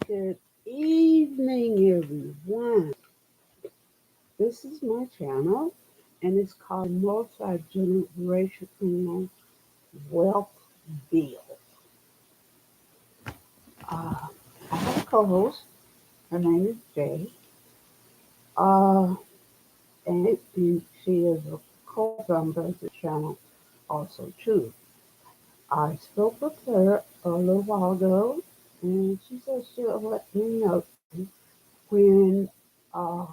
Good evening, everyone. This is my channel, and it's called Multigenerational Wealth Build. Uh, I have a co-host. Her name is Jay, uh, and she is a co-founder of the channel also too. I spoke with her a little while ago, and she said she'll let me know when uh,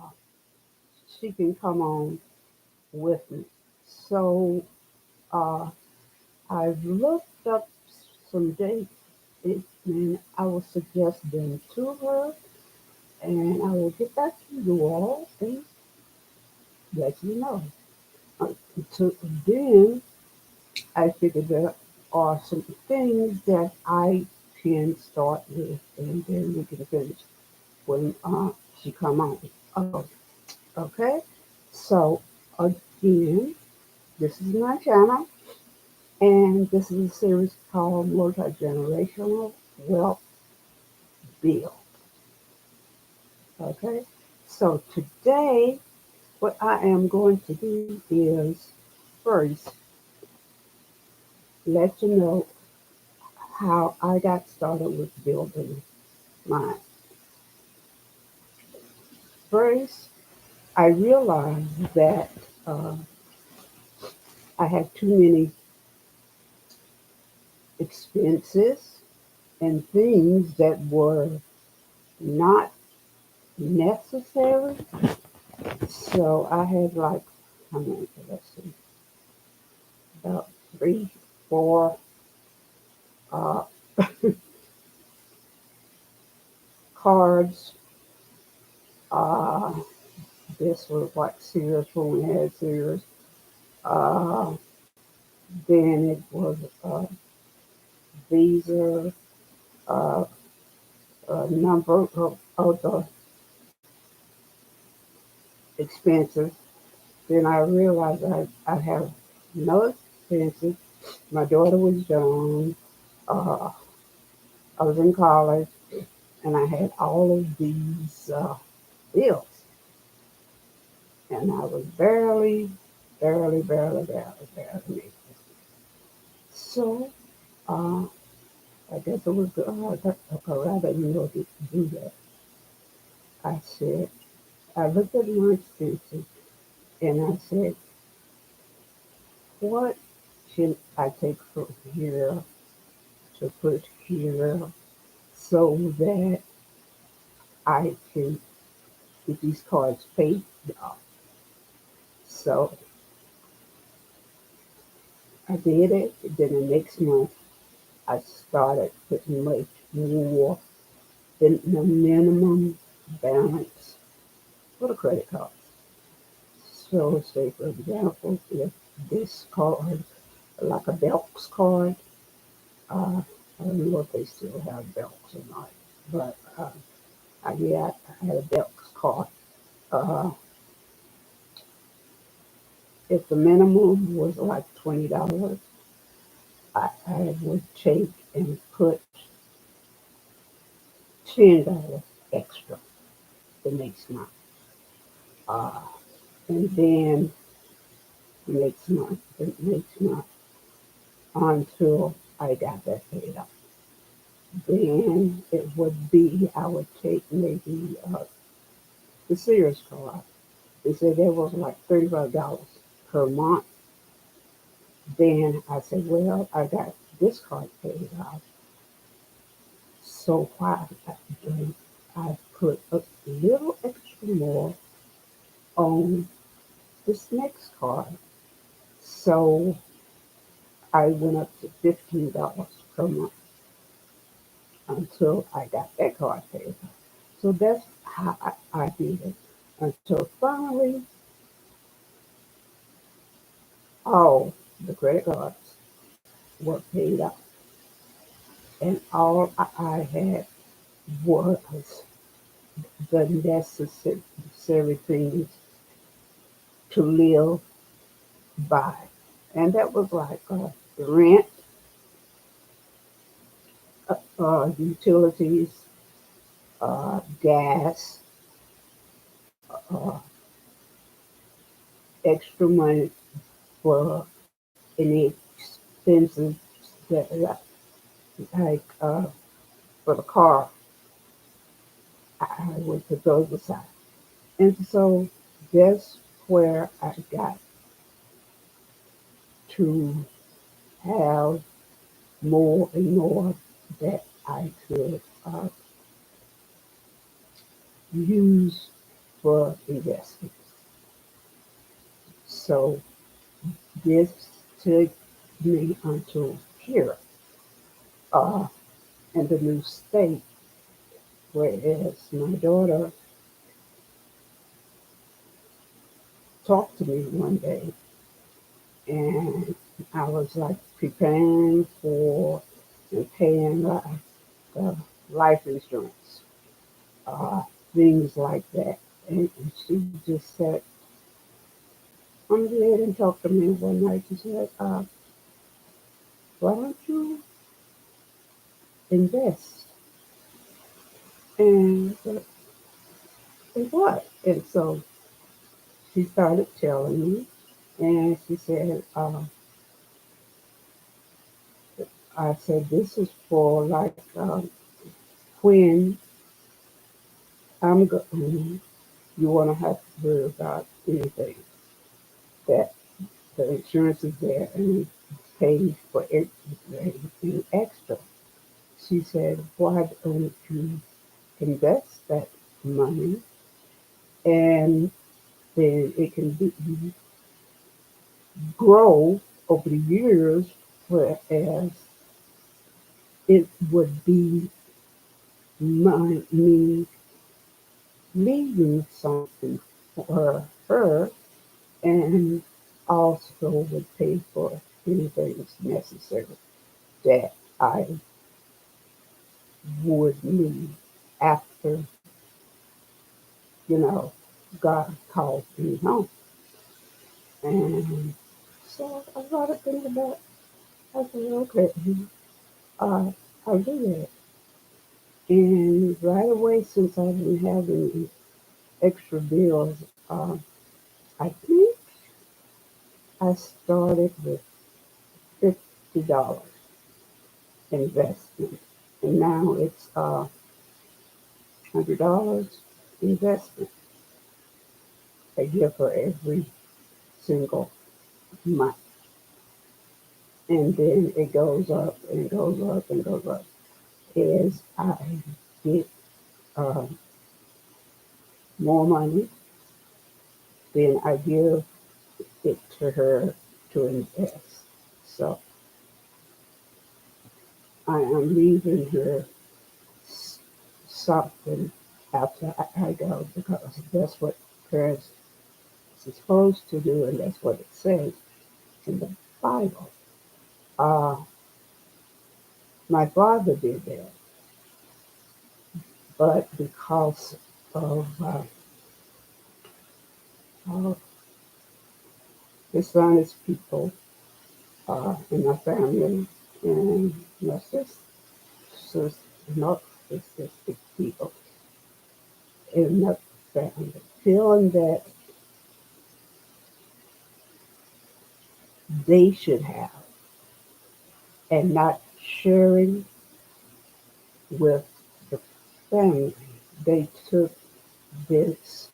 she can come on with me. So uh, I've looked up some dates and I will suggest them to her and I will get back to you all and let you know. Uh, to, then I figured there are some things that I can start with and then we can finish when she come on. Oh, okay. So again, this is my channel. And this is a series called Multigenerational Wealth Build. Okay, so today, what I am going to do is first let you know how I got started with building mine. First, I realized that uh, I had too many expenses and things that were not necessary. So I had like, how many, let's see, about three, four uh, cards. Uh, this was like Sears when we had Sears. Uh, then it was Visa, uh, a number of other expenses. Then I realized I have no expenses. My daughter was young. Uh, I was in college, and I had all of these bills. And I was barely making. So uh, I guess it was good. Rather than go to do that, I said, I looked at my expenses and I said, what should I take from here to put here so that I can get these cards paid off? So I did it. Then the next month, I started putting much more than the minimum balance for the credit card. So, say for example, if this card, like a Belks card, I don't know if they still have Belks or not, but I had a Belks card. Uh, if the minimum was like $20, I would take and put $10 extra the next month. Uh, and then the next month until I got that paid off. Then it would be, I would take maybe the Sears card. They said that was like $35 per month. Then I said, well, I got this card paid off. So why don't I put a little extra more on this next card? So I went up to $15 per month until I got that card paid off. So that's how I did it until finally all the credit cards were paid off. And all I had was the necessary things to live by. And that was like rent, utilities, gas, uh, extra money for any expenses that like for the car. I would put those aside. And so that's where I got to have more and more that I could use for investments. So this took me until here uh, in the new state, whereas my daughter talked to me one day and I was like preparing for and paying uh, life insurance, uh, things like that. And she just said, I'm here and talked to me one night. She said, why don't you invest? And I said, in what? And so she started telling me, and she said, I said, this is for like when I'm going, you want to have to worry about anything, that the insurance is there and it pays for everything extra. She said, why don't you invest that money and then it can be, grow over the years, whereas it would be me leaving something for her and also would pay for anything that's necessary that I would need after, you know, God called me home. And so I started thinking about, I said, okay, uh, I'll do that. And right away, since I've been having extra bills, I think I started with $50 investment. And now it's $100 investment a year for every single month. And then it goes up and goes up and goes up as I get uh, more money. Then I give it to her to invest. So I am leaving her something after I go because that's what parents are supposed to do and that's what it says in the Bible. Uh, my father did that, but because of uh, dishonest people in my family and narcissistic, narcissistic people in my family, feeling that they should have and not sharing with the family. They took this,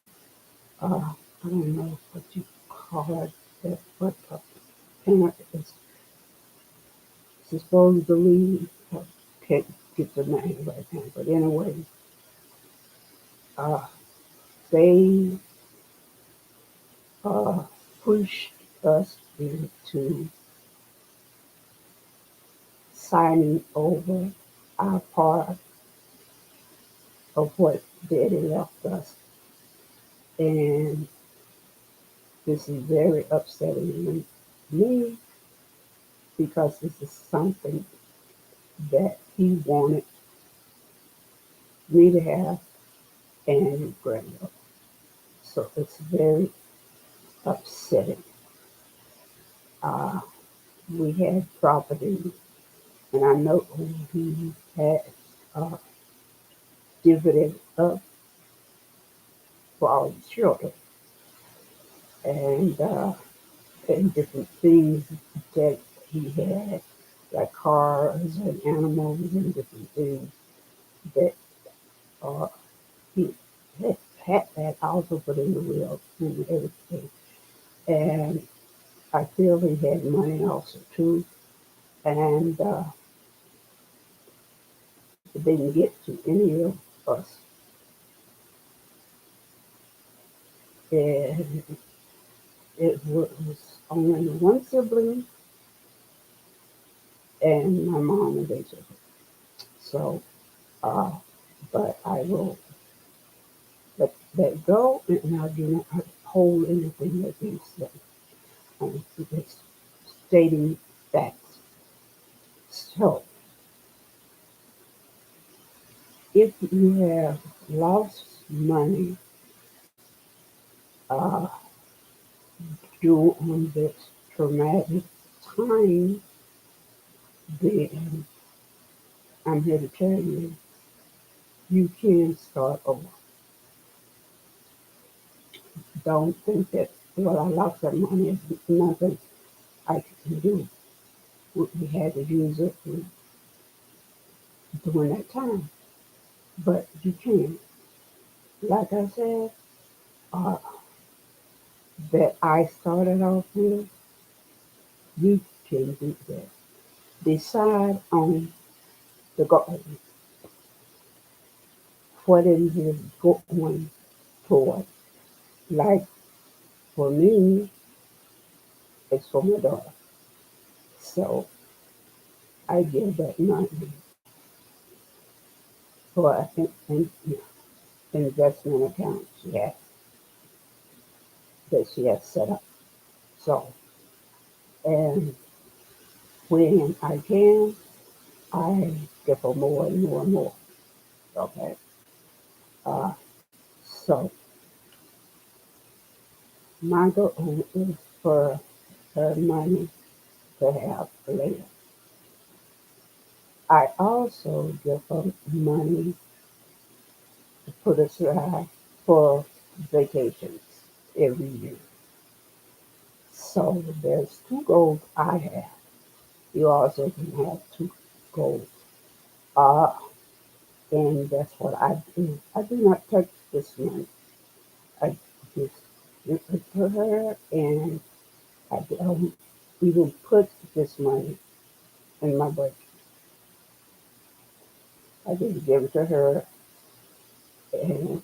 I don't know what you call it, what a parent is supposedly, I can't get the name right now, but anyway, uh, they uh, pushed us into signing over our part of what Daddy left us. And this is very upsetting to me because this is something that he wanted me to have and his granddaughter. So it's very upsetting. Uh, we had property, and I know he had uh, dividend up for all the children and different things that he had, like cars and animals and different things that uh, he had that also put in the will and everything. And I feel he had money also too, and it didn't get to any of us. And it was only one sibling and my mom and basically. So, uh, but I will let that go, and I do not hold anything against them. I'm just stating facts. So, if you have lost money uh, during this traumatic time, then I'm here to tell you, you can start over. Don't think that, well, I lost that money, it's nothing I can do. We had to use it during that time. But you can. Like I said, uh, that I started off with, you can do that. Decide on the goal, what it is going toward. Like for me, it's for my daughter. So I give that money for an investment account she has set up. So, and when I can, I give her more and more and more. Okay. Uh, so my goal is for her money to have later. I also give her money to put aside for vacations every year. So there's two goals I have. You also can have two goals. Uh, and that's what I do. I do not touch this money. I just give it to her, and I don't even put this money in my budget. I just give it to her, and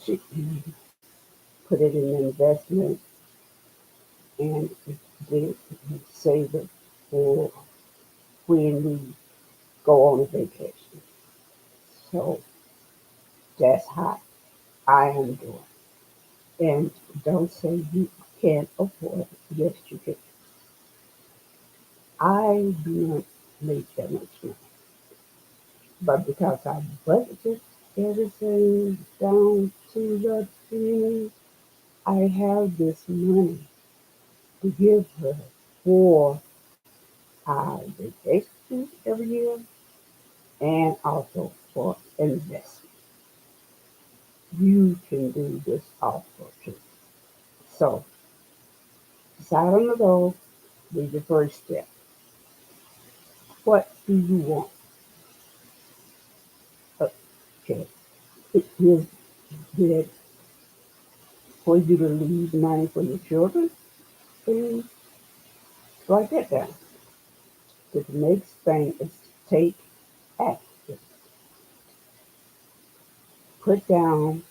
she can put it in investment and they save it for when we go on a vacation. So that's how I am doing. And don't say you can't afford it. Yes, you can. I do not make that much money. But because I budgeted everything down to the penny, I have this money to give her for our vacations every year and also for investment. You can do this also too. So decide on the goal, be the first step. What do you want? Okay, it is good for you to leave money for your children. Please write that down. The next thing is take action. Put down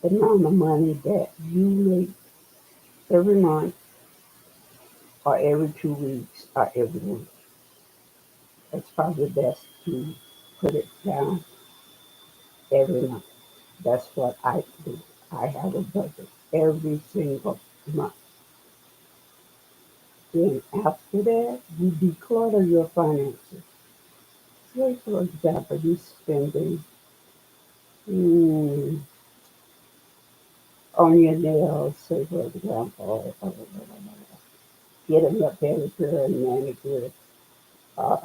the amount of money that you make every month or every 2 weeks or every week. It's probably best to put it down every month. That's what I do. I have a budget every single month. Then after that, you declutter your finances. Say, for example, you spending mm, on your nails, say, for example, getting a pedicure and manicure, uh,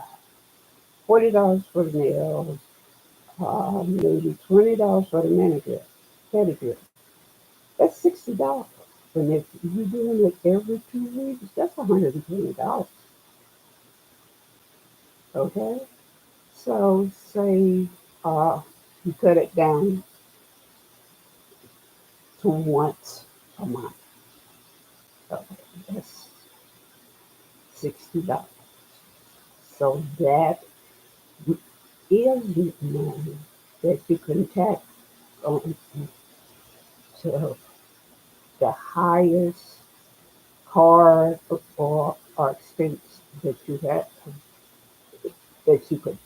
$40 for the nails, maybe $20 for the manicure, pedicure. That's $60. And if you're doing it every 2 weeks, that's $120. Okay? So say you cut it down to once a month. Okay, that's $60. So that is money that you can tax on to the highest card or expense that you have that you could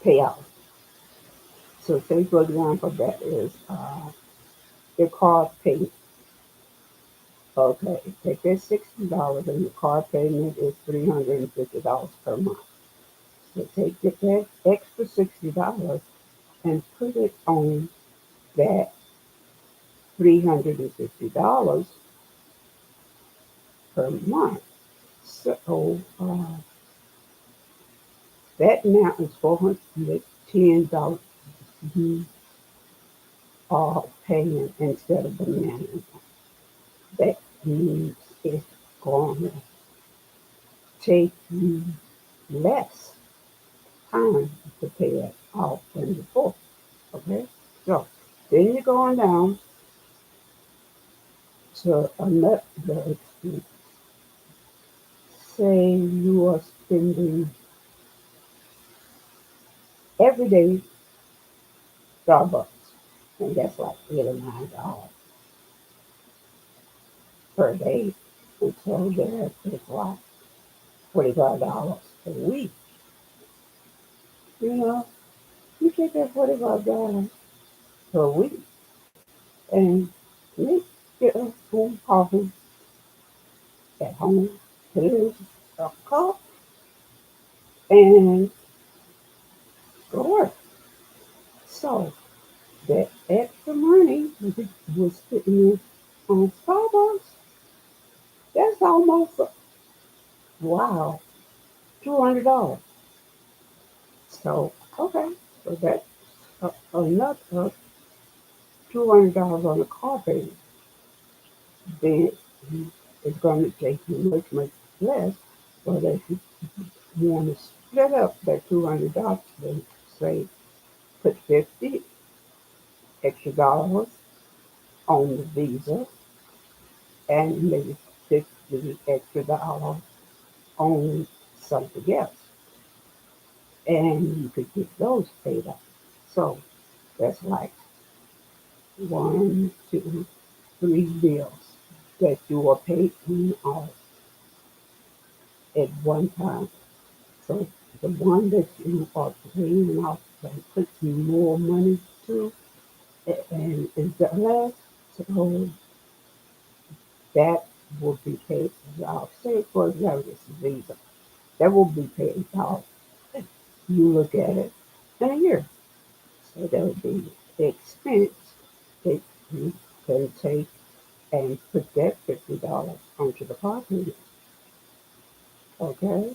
pay out. So say for example that is your car payment. Okay, take that $60 and your car payment is $350 per month. So take that extra $60 and put it on that $350 per month. So that amount is $410 you are paying instead of the minimum. That means it's going to take you less time to pay it off than before. Okay? So then you're going down to another expense. Say you are spending every day Starbucks, and that's like $89 per day. And so that's like $45 a week. You know, you take that $45 per week and make your own coffee at home, put a cup, and go to work. So that extra money that was sitting in on Starbucks, that's almost wow, $200. So okay, so that's another $200 on the car payment. Then it's going to take you much less. But if you want to split up that $200, then say put 50 extra dollars on the Visa and maybe 50 extra dollars on something else. And you could get those paid up. So that's like one, two, three bills that you are paying off at one time. So the one that you are paying off can put you more money to, and is the last. So that will be paid off. Say for example, this Visa. That will be paid off. You look at it in a year. So that would be the expense that you can take and put that $50 onto the car payment. Okay?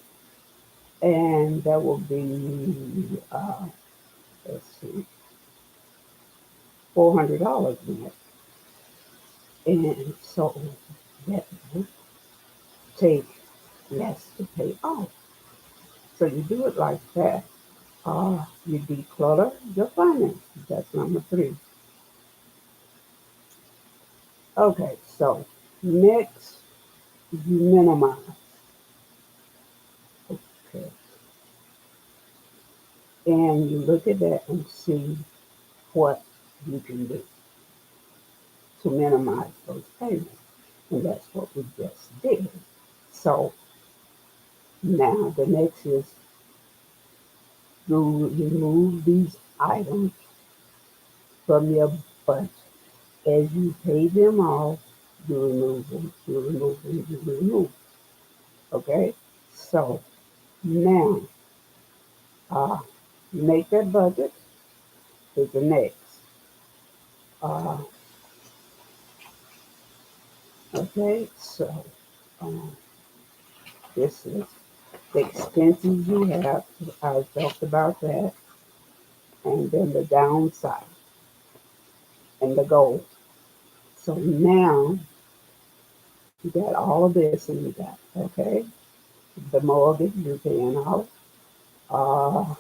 And that will be let's see, $400 net. And so that will take less to pay off. So you do it like that. You declutter your finances. That's number three. Okay, so next you minimize. Okay. And you look at that and see what you can do to minimize those payments. And that's what we just did. So now the next is you remove these items from your budget. As you pay them off, you remove them, you remove them, you remove them. Okay? So now, uh, make that budget is the next. Uh, okay? So, um, this is the expenses you have. I talked about that. and then the downside and the goal. So now you got all of this and you got, okay, the mortgage you're paying off, uh,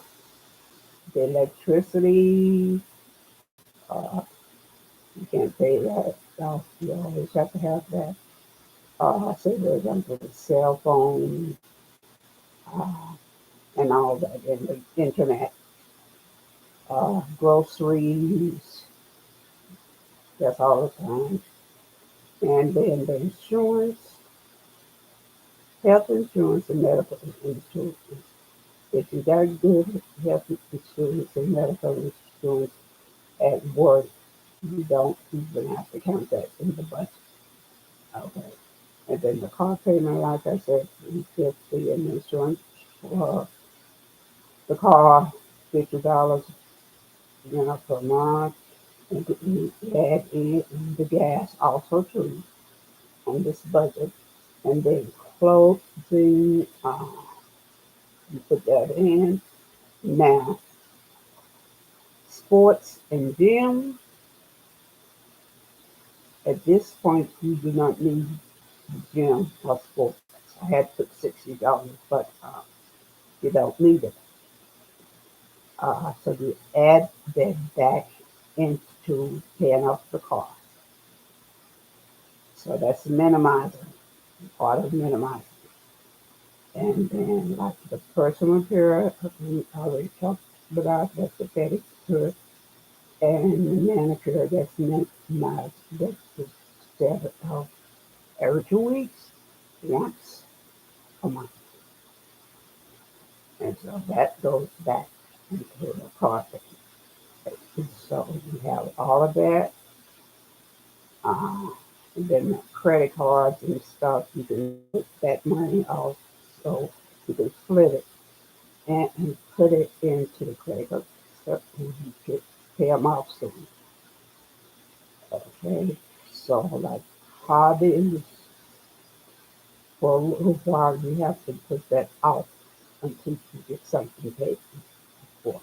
the electricity, uh, you can't pay that off. You always have to have that. Say, for example, the cell phone uh, and all that, and the internet, groceries, that's all the time. And then the insurance, health insurance, and medical insurance. If you got good health insurance and medical insurance at work, you don't even have to count that in the budget. Okay. And then the car payment, like I said, $350, and insurance for the car, $50, per month. And you add in the gas also too on this budget. And then clothing, you put that in. Now, sports and gym, at this point, you do not need gym or sports. I had to put $60, but you don't need it. So you add that back into paying off the car. So that's minimizing, part of minimizing. And then like the personal appearance, we already talked about, that's the pedicure, and the manicure, that's minimized. That's the step of every 2 weeks, once a month. And so that goes back into the car payment. So you have all of that. Uh, and then the credit cards and stuff, you can put that money off. So you can split it and put it into the credit card. So you can pay them off soon. Okay. So like hobbies, for a little while you have to put that off until you get something paid for.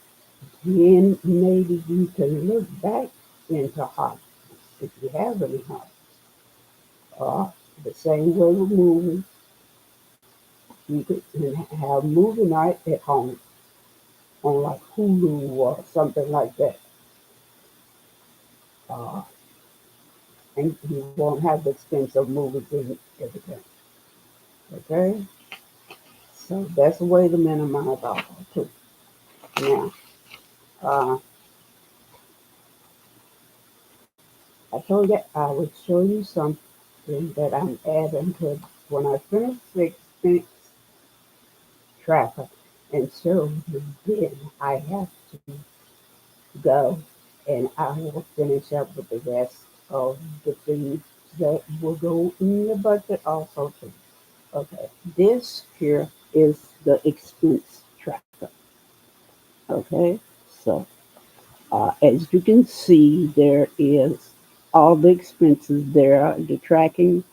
Then maybe you can look back into hobbies if you have any hobbies. The same way with movies, you could have movie night at home on like Hulu or something like that. Uh, and you won't have the expense of movies and everything. Okay? So that's a way to minimize all too. Now, uh, I told you I would show you something that I'm adding to when I finish the expense tracker and show you, then I have to go and I will finish up with the rest of the things that will go in the budget also too. Okay, this here is the expense tracker. Okay, so as you can see, there is all the expenses there, the tracking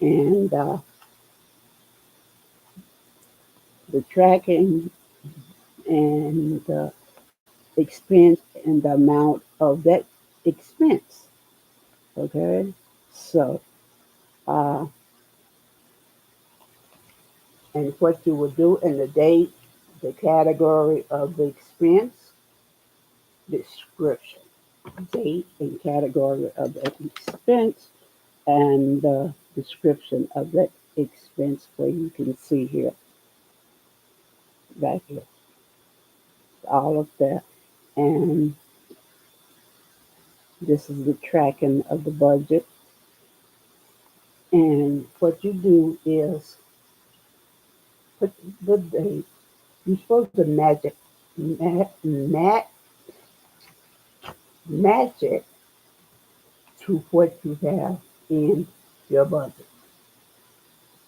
and the tracking and the expense and the amount of that expense. Okay, so uh, and what you will do in the date, the category of the expense, description, date and category of the expense, and the description of that expense where you can see here, right here, all of that. And this is the tracking of the budget. And what you do is put the date. You're supposed to match it to what you have in your budget.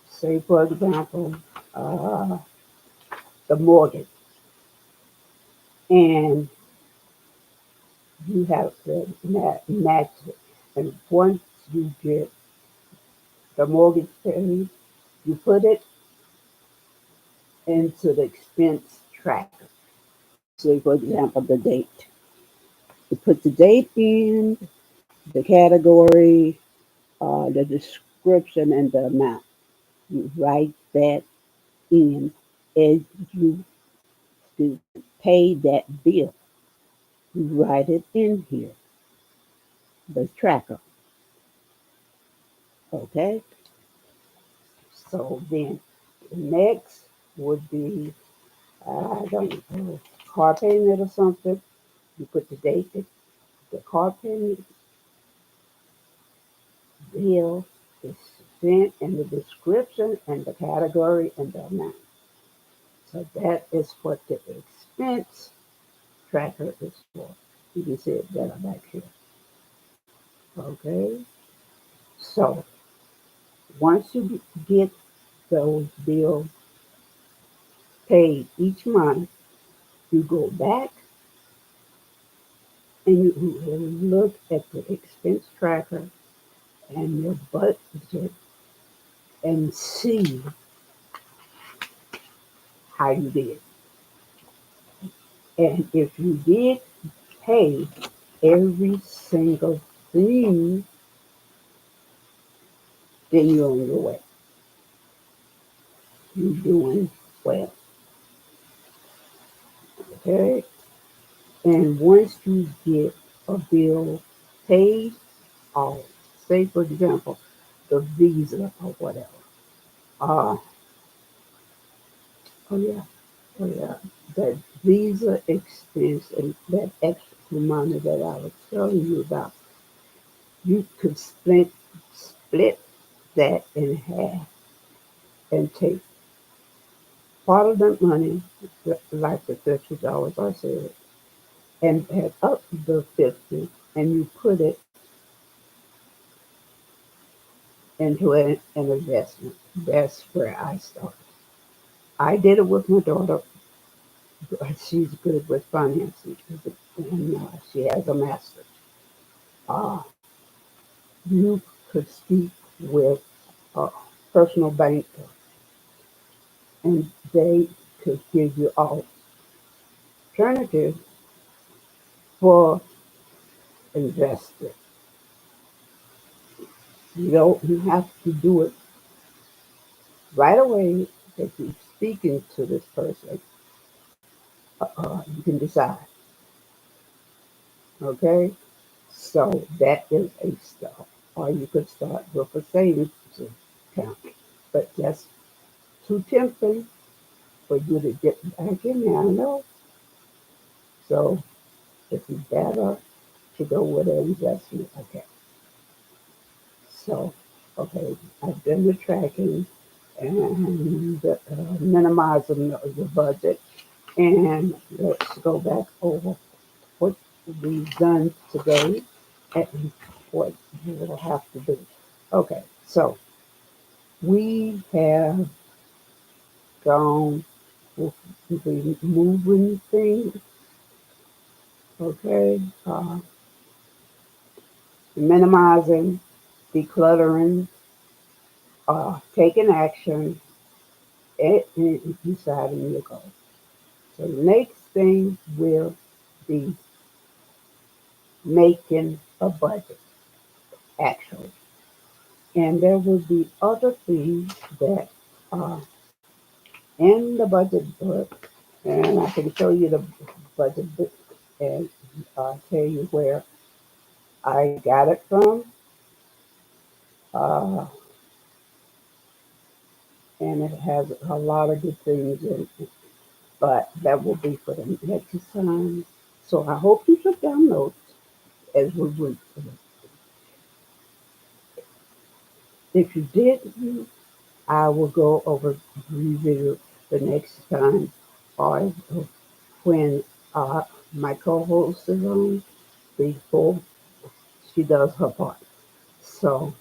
Say, for example, uh, the mortgage, and you have to match it. And once you get the mortgage paid, you put it into the expense tracker. Say, for example, the date. You put the date in, the category, the description, and the amount. You write that in as you pay that bill. You write it in here, the tracker. Okay? So then next would be, I don't know, car payment or something. You put the date, the car payment bill is sent in the description and the category and the amount. So that is what the expense tracker is for. You can see it better back here. Okay? So once you get those bills paid each month, you go back and you look at the expense tracker and your budget and see how you did. And if you did pay every single thing, then you're on your way. You're doing well. Okay? And once you get a bill paid off, say for example, the visa or whatever. Uh, oh yeah, oh yeah, that visa expense and that extra money that I was telling you about, you could split that in half and take part of that money, like the $50 I said, and add up the 50, and you put it into an investment. That's where I started. I did it with my daughter. She's good with finances, and she has a master's. Uh, you could speak with a personal banker, and they could give you alternatives for investing. You don't have to do it right away that you're speaking to this person. You can decide. Okay? So that is a start. Or you could start with a savings account. But that's too tempting for you to get back in there, I know. So it's better to go with an investment. Okay. So, okay, I've done the tracking and minimizing the budget. And let's go back over what we've done today and what you will have to do. Okay, so we have gone with the moving thing, okay, minimizing, decluttering, taking action, and deciding your goal. So the next thing will be making a budget, actually. And there will be other things that are in the budget book, and I can show you the budget book and tell you where I got it from. Uh, and it has a lot of good things in it, but that will be for the next time. So I hope you took down notes as we went through. If you didn't, I will go over review the next time or when my co-host is on before she does her part. So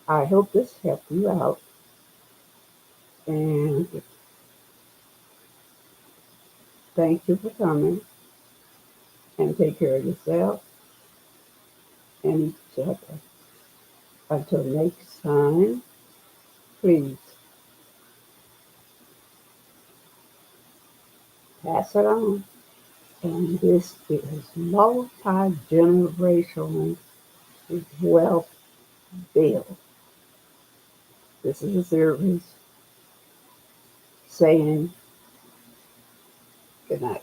I hope this helped you out and thank you for coming and take care of yourself and each other. Until next time, please pass it on. and this is multi-generational wealth build. This is a series saying good night.